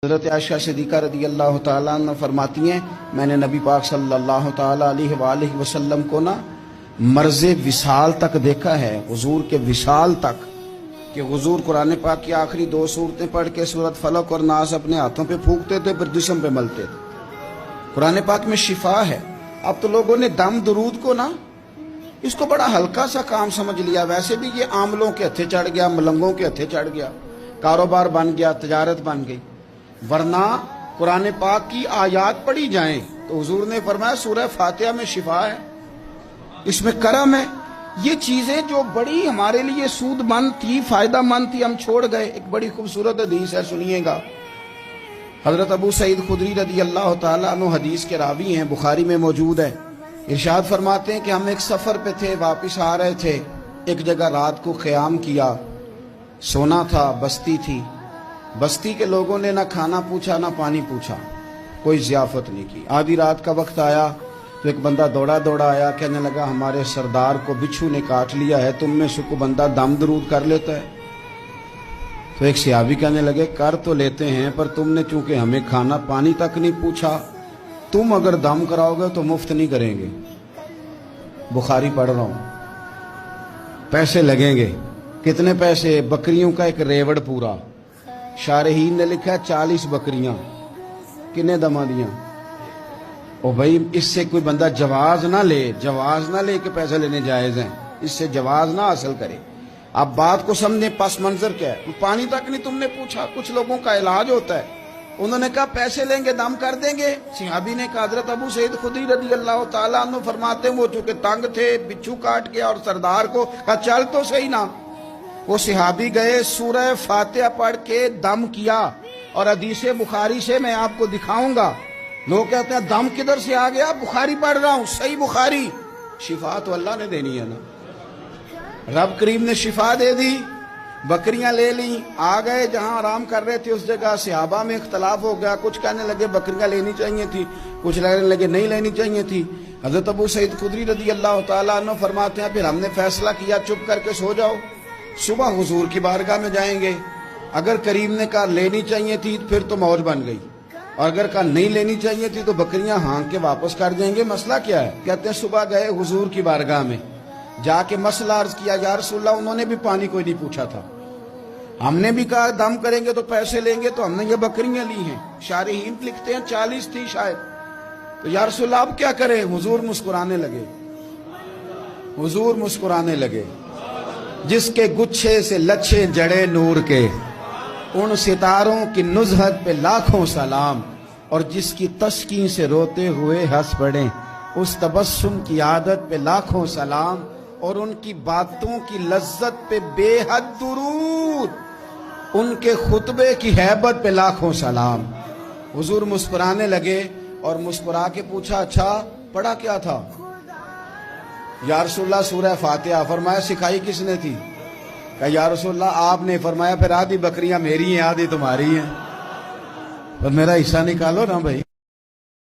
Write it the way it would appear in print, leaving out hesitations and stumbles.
حضرت عائشہ صدیقہ رضی اللہ تعالیٰ عنہ فرماتی ہیں میں نے نبی پاک صلی اللہ تعالیٰ علیہ وآلہ وسلم کو مرض وصال تک دیکھا ہے، حضور کے وصال تک، کہ حضور قرآن پاک کی آخری 2 سورتیں پڑھ کے سورت فلق اور ناس اپنے ہاتھوں پہ پھونکتے تھے، پھر جسم پہ ملتے تھے۔ قرآن پاک میں شفا ہے۔ اب تو لوگوں نے دم درود کو اس کو بڑا ہلکا سا کام سمجھ لیا۔ ویسے بھی یہ عاملوں کے ہتھے چڑھ گیا، ملنگوں کے ہتھے چڑھ گیا، کاروبار بن گیا، تجارت بن گئی۔ ورنہ قرآن پاک کی آیات پڑھی جائیں تو حضور نے فرمایا سورہ فاتحہ میں شفا ہے، اس میں کرم ہے۔ یہ چیزیں جو بڑی ہمارے لیے سود مند تھی، فائدہ مند تھی، ہم چھوڑ گئے۔ ایک بڑی خوبصورت حدیث ہے، سنیے گا۔ حضرت ابو سعید خدری رضی اللہ تعالیٰ عنہ حدیث کے راوی ہیں، بخاری میں موجود ہے۔ ارشاد فرماتے ہیں کہ ہم ایک سفر پہ تھے، واپس آ رہے تھے، ایک جگہ رات کو قیام کیا، سونا تھا، بستی تھی۔ بستی کے لوگوں نے نہ کھانا پوچھا نہ پانی پوچھا، کوئی ضیافت نہیں کی۔ آدھی رات کا وقت آیا تو ایک بندہ دوڑا آیا، کہنے لگا ہمارے سردار کو بچھو نے کاٹ لیا ہے، تم میں سے کوئی بندہ دم درود کر لیتا ہے؟ تو ایک صحابی کہنے لگے کر تو لیتے ہیں، پر تم نے چونکہ ہمیں کھانا پانی تک نہیں پوچھا، تم اگر دم کراؤ گے تو مفت نہیں کریں گے۔ بخاری پڑھ رہا ہوں۔ پیسے لگیں گے۔ کتنے پیسے؟ بکریوں کا ایک ریوڑ پورا۔ شارحین نے لکھا 40 بکریاں۔ کنے دما دیاں؟ او بھائی اس سے کوئی بندہ جواز نہ لے کہ پیسے لینے جائز ہیں، اس سے جواز نہ حاصل کرے۔ اب بات کو سمجھیں، پس منظر کیا ہے؟ پانی تک نہیں تم نے پوچھا۔ کچھ لوگوں کا علاج ہوتا ہے، انہوں نے کہا پیسے لیں گے دم کر دیں گے۔ صحابی نے کہا حضرت ابو سعید خدری رضی اللہ تعالیٰ عنہ فرماتے ہیں وہ چونکہ تنگ تھے، بچھو کاٹ گیا، اور سردار کو کہا چل تو صحیح نا۔ وہ صحابی گئے، سورہ فاتحہ پڑھ کے دم کیا، اور حدیث بخاری سے میں آپ کو دکھاؤں گا۔ لوگ کہتے ہیں دم کدھر سے آ گیا؟ بخاری پڑھ رہا ہوں، صحیح بخاری۔ شفا تو اللہ نے دینی ہے نا، رب کریم نے شفا دے دی۔ بکریاں لے لیں، آ گئے جہاں آرام کر رہے تھے اس جگہ۔ صحابہ میں اختلاف ہو گیا، کچھ کہنے لگے بکریاں لینی چاہیے تھی، کچھ کہنے لگے نہیں لینی چاہیے تھی۔ حضرت ابو سعید خدری رضی اللہ تعالیٰ عنہ فرماتے ہیں پھر ہم نے فیصلہ کیا چپ کر کے سو جاؤ، صبح حضور کی بارگاہ میں جائیں گے۔ اگر کریم نے کہا لینی چاہیے تھی پھر تو موج بن گئی، اور اگر کہا نہیں لینی چاہیے تھی تو بکریاں ہانک کے واپس کر دیں گے۔ مسئلہ کیا ہے؟ کہتے ہیں صبح گئے حضور کی بارگاہ میں، جا کے مسئلہ عرض کیا، یا رسول اللہ انہوں نے بھی پانی کوئی نہیں پوچھا تھا، ہم نے بھی کہا دم کریں گے تو پیسے لیں گے، تو ہم نے یہ بکریاں لی ہیں۔ شارحین لکھتے ہیں 40 تھی شاید۔ تو یا رسول اللہ اب کیا کریں؟ حضور مسکرانے لگے۔ جس کے گچھے سے لچھے جڑے نور کے، ان ستاروں کی نزہت پہ لاکھوں سلام، اور جس کی تسکین سے روتے ہوئے ہنس پڑیں، اس تبسم کی عادت پہ لاکھوں سلام، اور ان کی باتوں کی لذت پہ بے حد درود، ان کے خطبے کی ہیبت پہ لاکھوں سلام۔ حضور مسکرانے لگے، اور مسکرا کے پوچھا اچھا پڑھا کیا تھا؟ یا رسول اللہ سورہ فاتحہ۔ فرمایا سکھائی کس نے تھی؟ کہا یا رسول اللہ آپ نے۔ فرمایا پھر آدھی بکریاں میری ہیں آدھی تمہاری ہیں، پر میرا حصہ نکالو نا بھائی۔